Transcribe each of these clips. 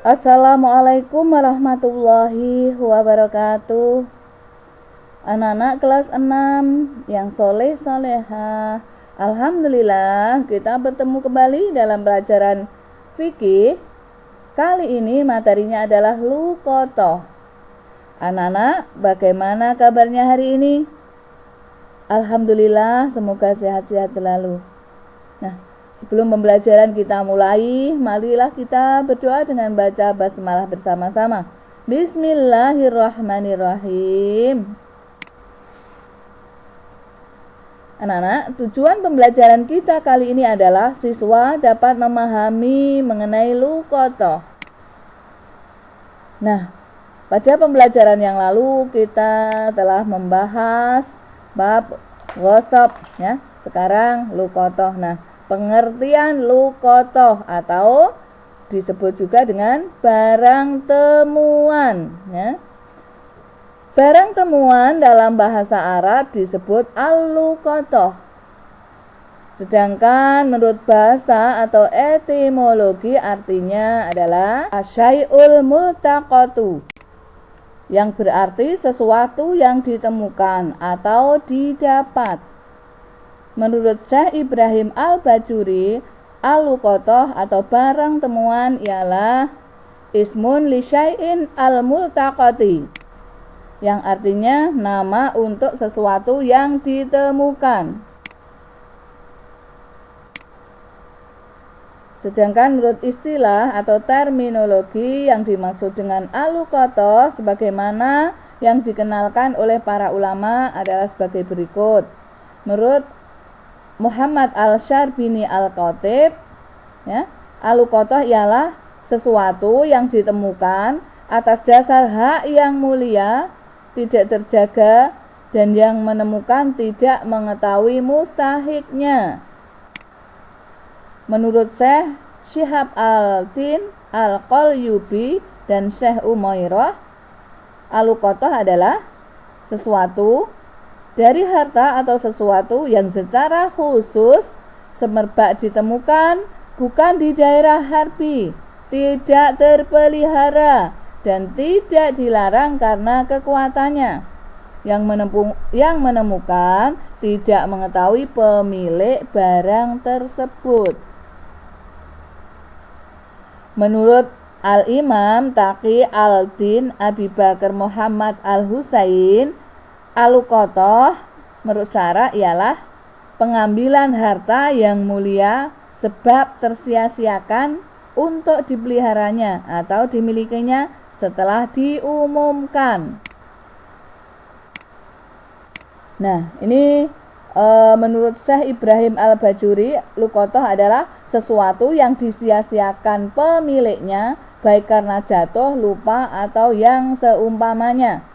Assalamualaikum warahmatullahi wabarakatuh. Anak-anak kelas 6 yang soleh soleha, alhamdulillah kita bertemu kembali dalam pelajaran fikih. Kali ini materinya adalah luqathah. Anak-anak, bagaimana kabarnya hari ini? Alhamdulillah, semoga sehat-sehat selalu. Nah, sebelum pembelajaran kita mulai, marilah kita berdoa dengan baca basmalah bersama-sama. Bismillahirrahmanirrahim. Anak-anak, tujuan pembelajaran kita kali ini adalah siswa dapat memahami mengenai luqathah. Nah, pada pembelajaran yang lalu kita telah membahas bab ghasab ya. Sekarang luqathah. Nah, pengertian luqathah atau disebut juga dengan barang temuan ya. Barang temuan dalam bahasa Arab disebut al-luqathah. Sedangkan menurut bahasa atau etimologi artinya adalah asyai'ul multaqatu, yang berarti sesuatu yang ditemukan atau didapat. Menurut Syekh Ibrahim Al-Bajuri, al-luqathah atau barang temuan ialah ismun li syai'in al-multaqati, yang artinya nama untuk sesuatu yang ditemukan. Sedangkan menurut istilah atau terminologi yang dimaksud dengan al-luqathah sebagaimana yang dikenalkan oleh para ulama adalah sebagai berikut. Menurut Muhammad Al-Syarbini Al-Khatib ya, al-luqathah ialah sesuatu yang ditemukan atas dasar hak yang mulia, tidak terjaga, dan yang menemukan tidak mengetahui mustahiknya. Menurut Syekh Syihab Al-Din Al-Qalyubi dan Syekh Umairah, al-luqathah adalah sesuatu dari harta atau sesuatu yang secara khusus semerbak ditemukan bukan di daerah harbi, tidak terpelihara, dan tidak dilarang karena kekuatannya. Yang menemukan tidak mengetahui pemilik barang tersebut. Menurut Al-Imam Taqi Al-Din Abi Bakar Muhammad Al-Husain, al-luqathah menurut syara ialah pengambilan harta yang mulia sebab tersia-siakan untuk dipeliharanya atau dimilikinya setelah diumumkan. Nah, ini menurut Syekh Ibrahim Al-Bajuri, luqathah adalah sesuatu yang disia-siakan pemiliknya baik karena jatuh, lupa, atau yang seumpamanya.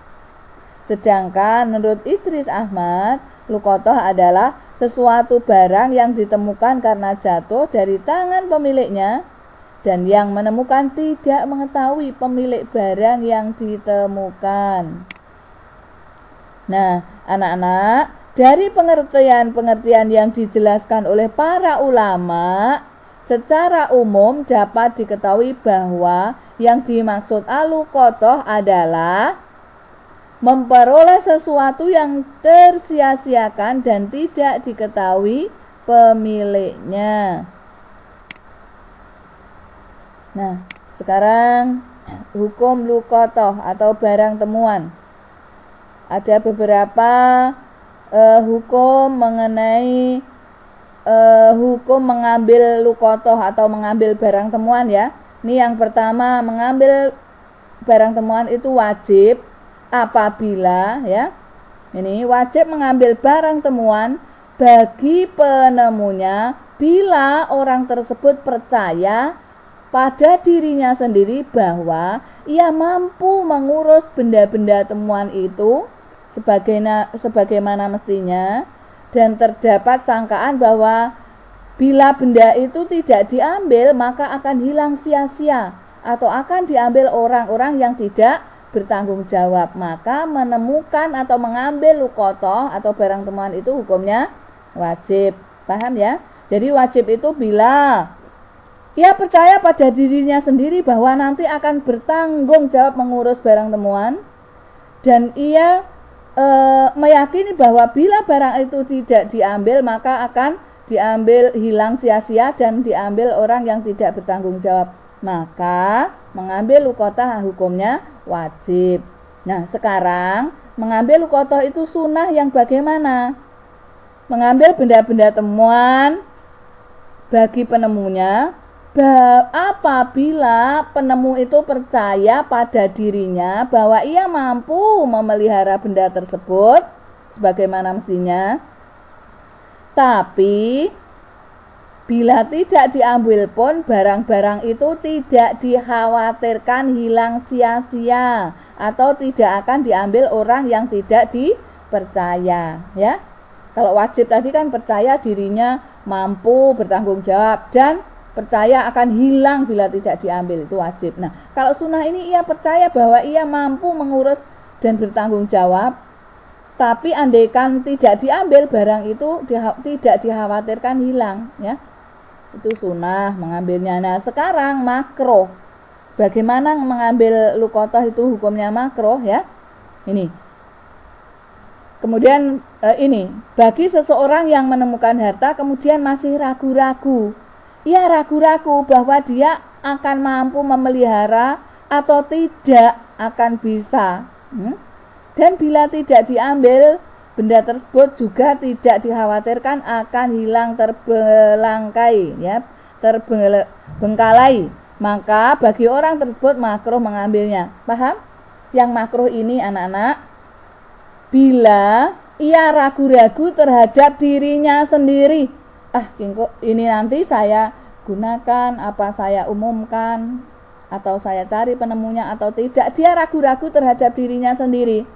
Sedangkan menurut Idris Ahmad, luqathah adalah sesuatu barang yang ditemukan karena jatuh dari tangan pemiliknya dan yang menemukan tidak mengetahui pemilik barang yang ditemukan. Nah, anak-anak, dari pengertian-pengertian yang dijelaskan oleh para ulama, secara umum dapat diketahui bahwa yang dimaksud al-luqathah adalah memperoleh sesuatu yang tersia-siakan dan tidak diketahui pemiliknya. Nah, sekarang hukum luqathah atau barang temuan. Ada beberapa hukum mengenai hukum mengambil luqathah atau mengambil barang temuan ya. Ini yang pertama, mengambil barang temuan itu wajib apabila ya. Ini wajib mengambil barang temuan bagi penemunya bila orang tersebut percaya pada dirinya sendiri bahwa ia mampu mengurus benda-benda temuan itu sebagaimana mestinya, dan terdapat sangkaan bahwa bila benda itu tidak diambil maka akan hilang sia-sia atau akan diambil orang-orang yang tidak bertanggung jawab. Maka menemukan atau mengambil luqathah atau barang temuan itu hukumnya wajib. Paham ya? Jadi wajib itu bila Ia percaya pada dirinya sendiri bahwa nanti akan bertanggung jawab mengurus barang temuan, dan ia meyakini bahwa bila barang itu tidak diambil maka akan diambil hilang sia-sia dan diambil orang yang tidak bertanggung jawab. Maka mengambil luqatah hukumnya wajib. Nah, sekarang mengambil luqatah itu sunnah yang bagaimana? Mengambil benda-benda temuan bagi penemunya apabila penemu itu percaya pada dirinya bahwa ia mampu memelihara benda tersebut sebagaimana mestinya. Tapi bila tidak diambil pun barang-barang itu tidak dikhawatirkan hilang sia-sia atau tidak akan diambil orang yang tidak dipercaya, ya. Kalau wajib tadi kan percaya dirinya mampu bertanggung jawab dan percaya akan hilang bila tidak diambil, itu wajib. Nah, kalau sunnah ini ia percaya bahwa ia mampu mengurus dan bertanggung jawab, tapi andaikan tidak diambil barang itu tidak dikhawatirkan hilang, ya. Itu sunnah mengambilnya. Nah, sekarang makruh. Bagaimana mengambil luqatah itu hukumnya makruh, ya? Ini. Kemudian ini, bagi seseorang yang menemukan harta kemudian masih ragu-ragu. Ia ragu-ragu bahwa dia akan mampu memelihara atau tidak akan bisa. Dan bila tidak diambil, benda tersebut juga tidak dikhawatirkan akan hilang terbelangkai, ya, terbengkalai. Maka bagi orang tersebut makruh mengambilnya. Paham? Yang makruh ini anak-anak, bila ia ragu-ragu terhadap dirinya sendiri. Ini nanti saya gunakan, apa saya umumkan, atau saya cari penemunya atau tidak. Dia ragu-ragu terhadap dirinya sendiri.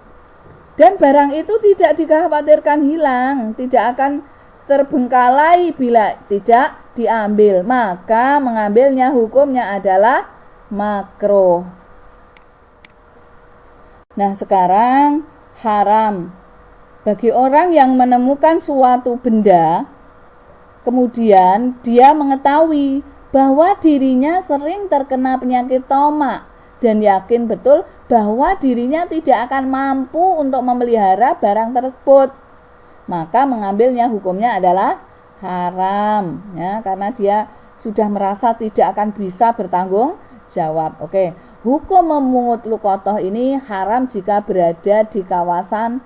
Dan barang itu tidak dikhawatirkan hilang, tidak akan terbengkalai bila tidak diambil. Maka mengambilnya hukumnya adalah makruh. Nah, sekarang haram bagi orang yang menemukan suatu benda, kemudian dia mengetahui bahwa dirinya sering terkena penyakit tomak dan yakin betul bahwa dirinya tidak akan mampu untuk memelihara barang tersebut, maka mengambilnya hukumnya adalah haram, ya, karena dia sudah merasa tidak akan bisa bertanggung jawab. Oke, hukum memungut luqatah ini haram jika berada di kawasan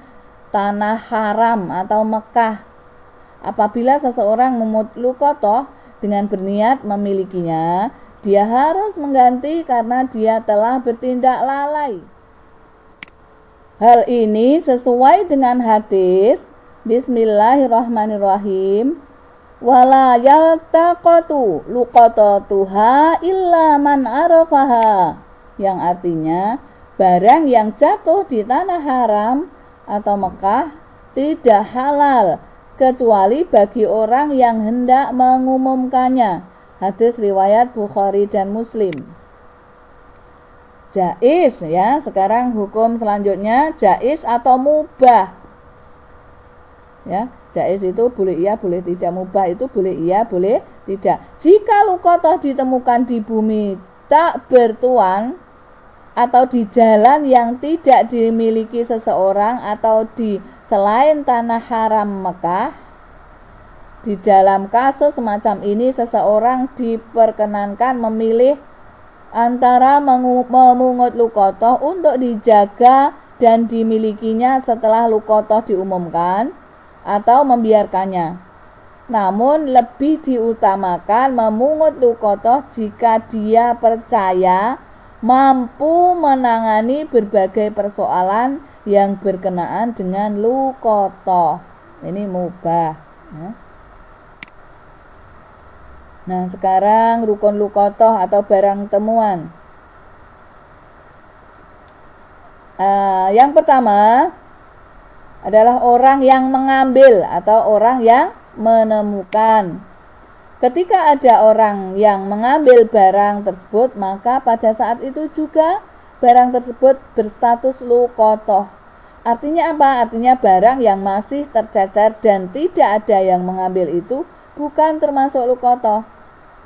tanah haram atau Mekah. Apabila seseorang memungut luqatah dengan berniat memilikinya, dia harus mengganti karena dia telah bertindak lalai. Hal ini sesuai dengan hadis Bismillahirrahmanirrahim. Wala yaltaqatu luqatatuha illa man arafaha, yang artinya barang yang jatuh di tanah haram atau Mekah tidak halal kecuali bagi orang yang hendak mengumumkannya. Hadis riwayat Bukhari dan Muslim. Jaiz, ya. Sekarang hukum selanjutnya jaiz atau mubah. Ya, jaiz itu boleh iya, boleh tidak. Mubah itu boleh iya, boleh tidak. Jika luqatah ditemukan di bumi tak bertuan atau di jalan yang tidak dimiliki seseorang atau di selain tanah haram Mekah, di dalam kasus semacam ini seseorang diperkenankan memilih antara memungut luqatah untuk dijaga dan dimilikinya setelah luqatah diumumkan atau membiarkannya. Namun lebih diutamakan memungut luqatah jika dia percaya mampu menangani berbagai persoalan yang berkenaan dengan luqatah. Ini mubah, ya. Nah, sekarang rukun luqatah atau barang temuan. Yang pertama adalah orang yang mengambil atau orang yang menemukan. Ketika ada orang yang mengambil barang tersebut, maka pada saat itu juga barang tersebut berstatus luqatah. Artinya apa? Artinya barang yang masih tercecer dan tidak ada yang mengambil itu bukan termasuk luqatah.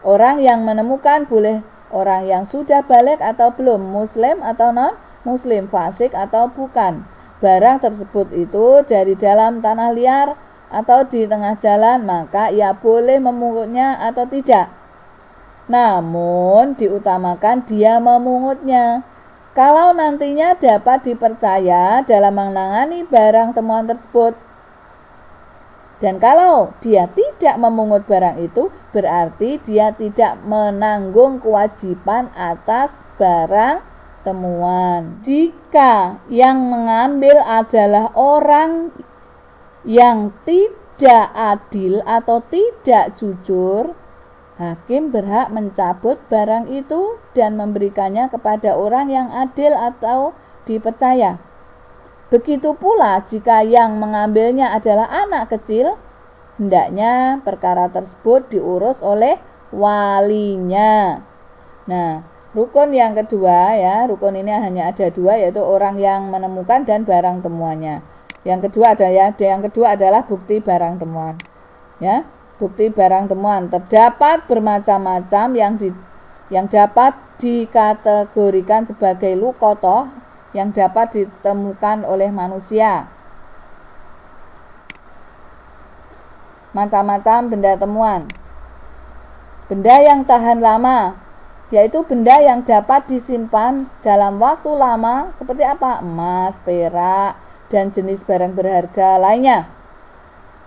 Orang yang menemukan boleh orang yang sudah balik atau belum, muslim atau non-muslim, fasik atau bukan. Barang tersebut itu dari dalam tanah liar atau di tengah jalan, maka ia boleh memungutnya atau tidak. Namun diutamakan dia memungutnya. Kalau nantinya dapat dipercaya dalam menangani barang temuan tersebut. Dan kalau dia tidak memungut barang itu, berarti dia tidak menanggung kewajiban atas barang temuan. Jika yang mengambil adalah orang yang tidak adil atau tidak jujur, hakim berhak mencabut barang itu dan memberikannya kepada orang yang adil atau dipercaya. Begitu pula jika yang mengambilnya adalah anak kecil, hendaknya perkara tersebut diurus oleh walinya. Nah, rukun yang kedua ya, rukun ini hanya ada dua, yaitu orang yang menemukan dan barang temuannya. Yang kedua adalah bukti barang temuan. Ya. Bukti barang temuan terdapat bermacam-macam yang dapat dikategorikan sebagai luqotoh yang dapat ditemukan oleh manusia. Macam-macam benda temuan. Benda yang tahan lama, yaitu benda yang dapat disimpan dalam waktu lama seperti apa? Emas, perak, dan jenis barang berharga lainnya.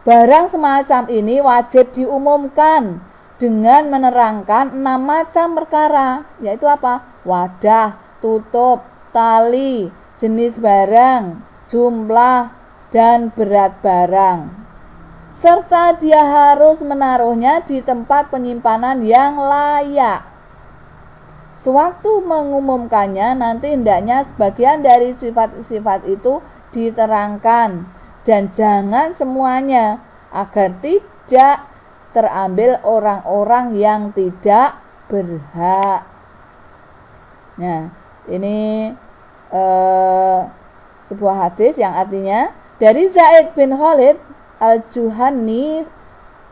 Barang semacam ini wajib diumumkan dengan menerangkan 6 macam perkara, yaitu apa? Wadah, tutup, tali, jenis barang, jumlah, dan berat barang. Serta dia harus menaruhnya di tempat penyimpanan yang layak. Sewaktu mengumumkannya, nanti hendaknya sebagian dari sifat-sifat itu diterangkan. Dan jangan semuanya, agar tidak terambil orang-orang yang tidak berhak. Nah, ini sebuah hadis yang artinya dari Zaid bin Khalid al-Juhani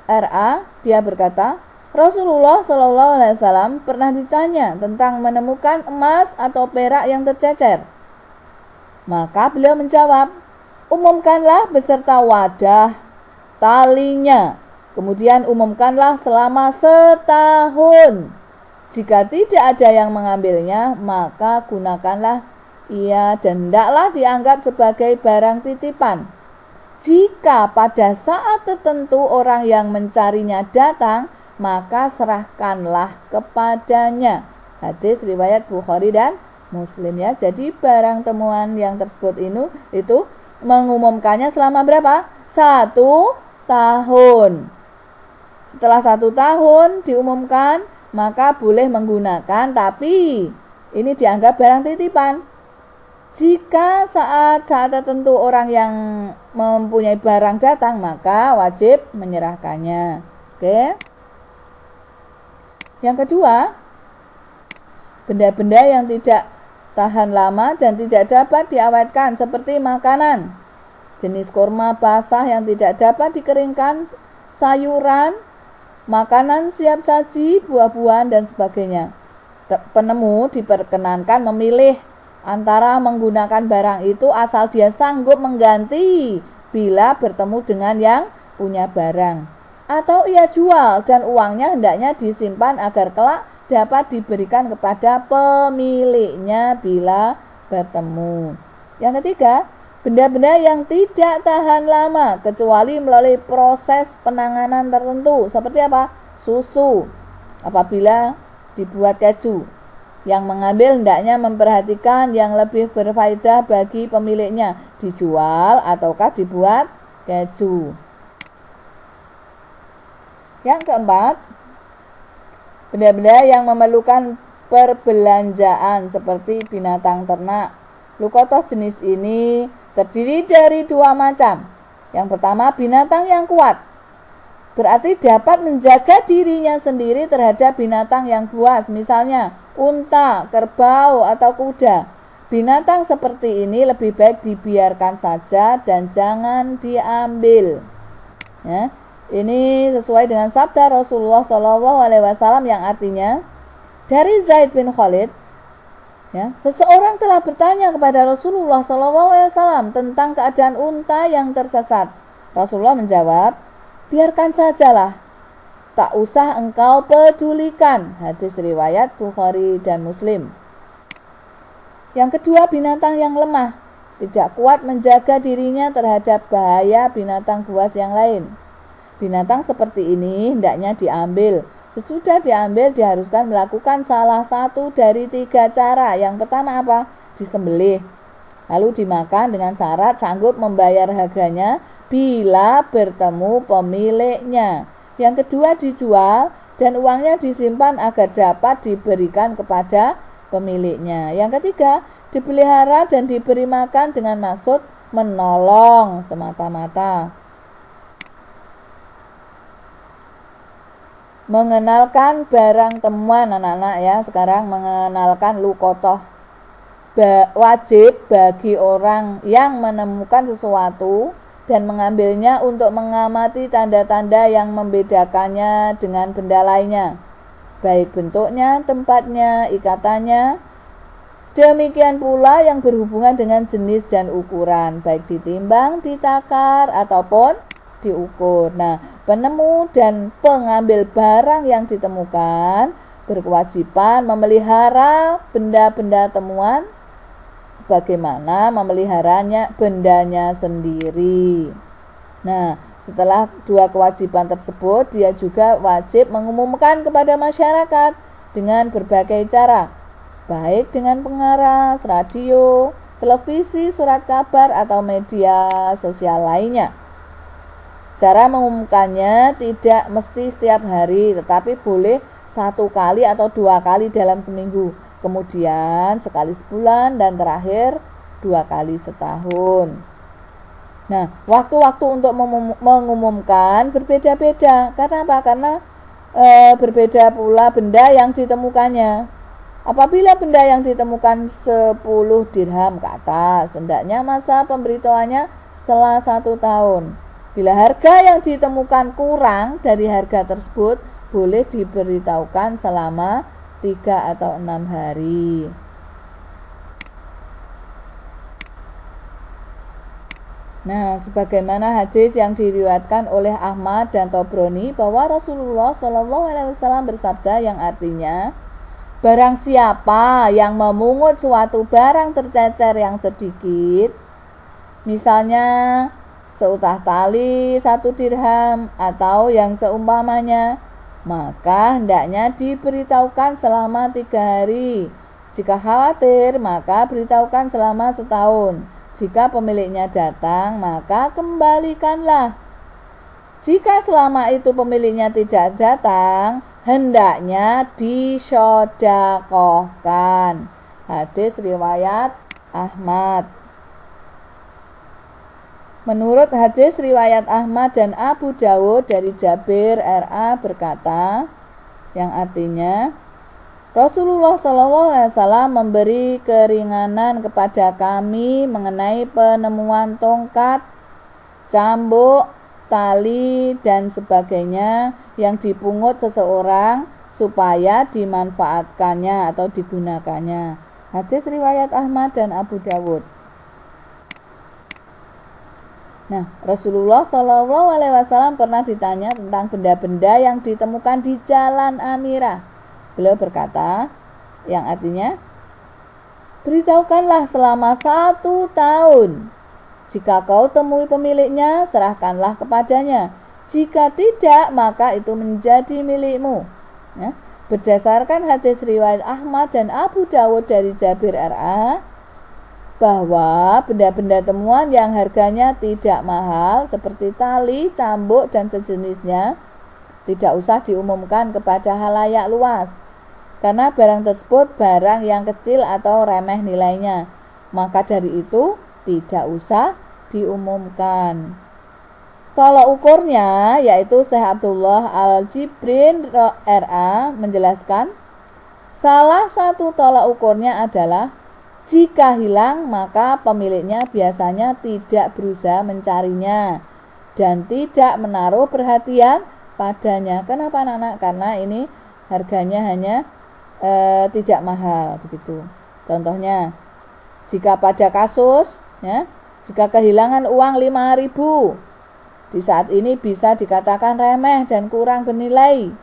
RA, dia berkata, Rasulullah SAW pernah ditanya tentang menemukan emas atau perak yang tercecer. Maka beliau menjawab, umumkanlah beserta wadah, talinya, kemudian umumkanlah selama setahun. Jika tidak ada yang mengambilnya, maka gunakanlah ia dan hendaklah dianggap sebagai barang titipan. Jika pada saat tertentu orang yang mencarinya datang, maka serahkanlah kepadanya. Hadis riwayat Bukhari dan Muslim ya. Jadi barang temuan yang tersebut itu mengumumkannya selama berapa? 1 tahun. Setelah 1 tahun diumumkan, maka boleh menggunakan, tapi ini dianggap barang titipan. Jika saat tertentu orang yang mempunyai barang datang, maka wajib menyerahkannya. Oke. Yang kedua, benda-benda yang tidak tahan lama dan tidak dapat diawetkan seperti makanan, jenis kurma basah yang tidak dapat dikeringkan, sayuran, makanan siap saji, buah-buahan dan sebagainya. Penemu diperkenankan memilih antara menggunakan barang itu asal dia sanggup mengganti bila bertemu dengan yang punya barang, atau ia jual dan uangnya hendaknya disimpan agar kelak dapat diberikan kepada pemiliknya bila bertemu. Yang ketiga, benda-benda yang tidak tahan lama kecuali melalui proses penanganan tertentu. Seperti apa? Susu, apabila dibuat keju. Yang mengambil hendaknya memperhatikan yang lebih berfaedah bagi pemiliknya, dijual ataukah dibuat keju. Yang keempat, benda-benda yang memerlukan perbelanjaan seperti binatang ternak. Luqotoh jenis ini terdiri dari 2 macam. Yang pertama, binatang yang kuat, berarti dapat menjaga dirinya sendiri terhadap binatang yang buas, misalnya unta, kerbau, atau kuda. Binatang seperti ini lebih baik dibiarkan saja dan jangan diambil. Ya. Ini sesuai dengan sabda Rasulullah SAW yang artinya, dari Zaid bin Khalid, ya, seseorang telah bertanya kepada Rasulullah SAW tentang keadaan unta yang tersesat. Rasulullah menjawab, biarkan sajalah, tak usah engkau pedulikan. Hadis riwayat Bukhari dan Muslim. Yang kedua, binatang yang lemah, tidak kuat menjaga dirinya terhadap bahaya binatang buas yang lain. Binatang seperti ini hendaknya diambil. Sesudah diambil diharuskan melakukan salah satu dari 3 cara. Yang pertama apa? Disembelih. Lalu dimakan dengan syarat sanggup membayar harganya bila bertemu pemiliknya. Yang kedua dijual dan uangnya disimpan agar dapat diberikan kepada pemiliknya. Yang ketiga dipelihara dan diberi makan dengan maksud menolong semata-mata. Mengenalkan barang temuan anak-anak ya. Sekarang mengenalkan luqotoh. Wajib bagi orang yang menemukan sesuatu dan mengambilnya untuk mengamati tanda-tanda yang membedakannya dengan benda lainnya, baik bentuknya, tempatnya, ikatannya. Demikian pula yang berhubungan dengan jenis dan ukuran, baik ditimbang, ditakar, ataupun diukur. Nah, penemu dan pengambil barang yang ditemukan berkewajiban memelihara benda-benda temuan sebagaimana memeliharanya bendanya sendiri. Nah, setelah 2 kewajiban tersebut, dia juga wajib mengumumkan kepada masyarakat dengan berbagai cara, baik dengan pengeras, radio, televisi, surat kabar, atau media sosial lainnya. Cara mengumumkannya tidak mesti setiap hari, tetapi boleh 1 kali atau 2 kali dalam seminggu, kemudian sekali sebulan, dan terakhir 2 kali setahun. Nah, waktu-waktu untuk mengumumkan berbeda-beda. Karena apa? Karena berbeda pula benda yang ditemukannya. Apabila benda yang ditemukan 10 dirham ke atas, hendaknya masa pemberitahuannya setelah 1 tahun. Bila harga yang ditemukan kurang dari harga tersebut, boleh diberitahukan selama 3 atau 6 hari. Nah, sebagaimana hadis yang diriwayatkan oleh Ahmad dan Tobroni bahwa Rasulullah SAW bersabda yang artinya, barang siapa yang memungut suatu barang tercecer yang sedikit, misalnya seutas tali 1 dirham atau yang seumpamanya, maka hendaknya diberitahukan selama 3 hari. Jika khawatir, maka beritahukan selama setahun. Jika pemiliknya datang, maka kembalikanlah. Jika selama itu pemiliknya tidak datang, hendaknya disodakohkan. Hadis riwayat Ahmad. Menurut hadis riwayat Ahmad dan Abu Dawud dari Jabir RA berkata, yang artinya, Rasulullah SAW memberi keringanan kepada kami mengenai penemuan tongkat, cambuk, tali, dan sebagainya yang dipungut seseorang supaya dimanfaatkannya atau digunakannya. Hadis riwayat Ahmad dan Abu Dawud. Nah, Rasulullah SAW pernah ditanya tentang benda-benda yang ditemukan di Jalan Amirah. Beliau berkata, yang artinya, beritahukanlah selama 1 tahun. Jika kau temui pemiliknya, serahkanlah kepadanya. Jika tidak, maka itu menjadi milikmu. Ya. Berdasarkan hadis riwayat Ahmad dan Abu Dawud dari Jabir RA, bahwa benda-benda temuan yang harganya tidak mahal seperti tali, cambuk, dan sejenisnya tidak usah diumumkan kepada halayak luas, karena barang tersebut barang yang kecil atau remeh nilainya. Maka dari itu tidak usah diumumkan. Tolak ukurnya yaitu Syekh Abdullah Al-Jibrin RA menjelaskan, salah satu tolak ukurnya adalah jika hilang, maka pemiliknya biasanya tidak berusaha mencarinya. dan tidak menaruh perhatian padanya. Kenapa anak-anak? Karena ini harganya hanya tidak mahal begitu. Contohnya, jika pada kasus ya, jika kehilangan uang 5.000, di saat ini bisa dikatakan remeh dan kurang bernilai.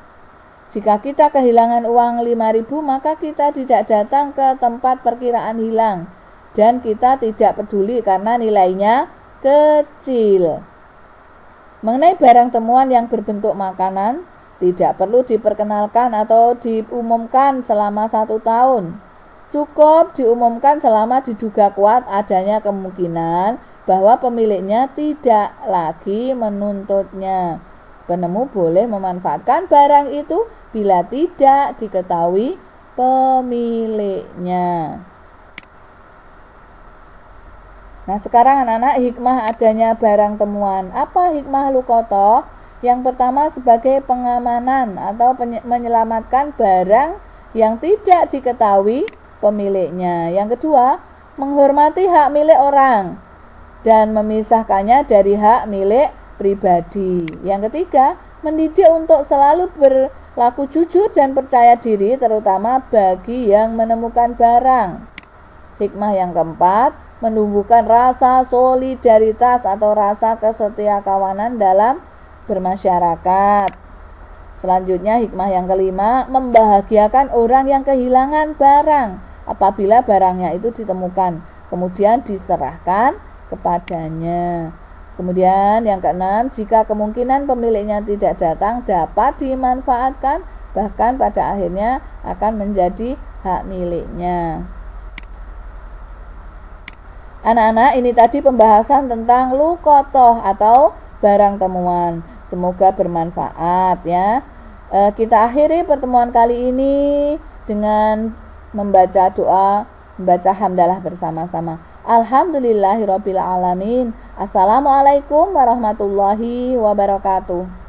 Jika kita kehilangan uang 5.000, maka kita tidak datang ke tempat perkiraan hilang dan kita tidak peduli karena nilainya kecil. Mengenai barang temuan yang berbentuk makanan, tidak perlu diperkenalkan atau diumumkan selama 1 tahun. Cukup diumumkan selama diduga kuat adanya kemungkinan bahwa pemiliknya tidak lagi menuntutnya. Penemu boleh memanfaatkan barang itu bila tidak diketahui pemiliknya. Nah, sekarang anak-anak, hikmah adanya barang temuan. Apa hikmah luqotoh? Yang pertama, sebagai pengamanan atau menyelamatkan barang yang tidak diketahui pemiliknya. Yang kedua, menghormati hak milik orang dan memisahkannya dari hak milik pribadi. Yang ketiga, mendidik untuk selalu berlaku jujur dan percaya diri, terutama bagi yang menemukan barang. Hikmah yang keempat, menumbuhkan rasa solidaritas atau rasa kesetiakawanan dalam bermasyarakat. Selanjutnya, hikmah yang kelima, membahagiakan orang yang kehilangan barang apabila barangnya itu ditemukan, kemudian diserahkan kepadanya. Kemudian yang keenam, jika kemungkinan pemiliknya tidak datang, dapat dimanfaatkan, bahkan pada akhirnya akan menjadi hak miliknya. Anak-anak, ini tadi pembahasan tentang luqotoh atau barang temuan. Semoga bermanfaat ya. Kita akhiri pertemuan kali ini dengan membaca doa, membaca hamdalah bersama-sama. Alhamdulillahirabbil alamin. Assalamualaikum warahmatullahi wabarakatuh.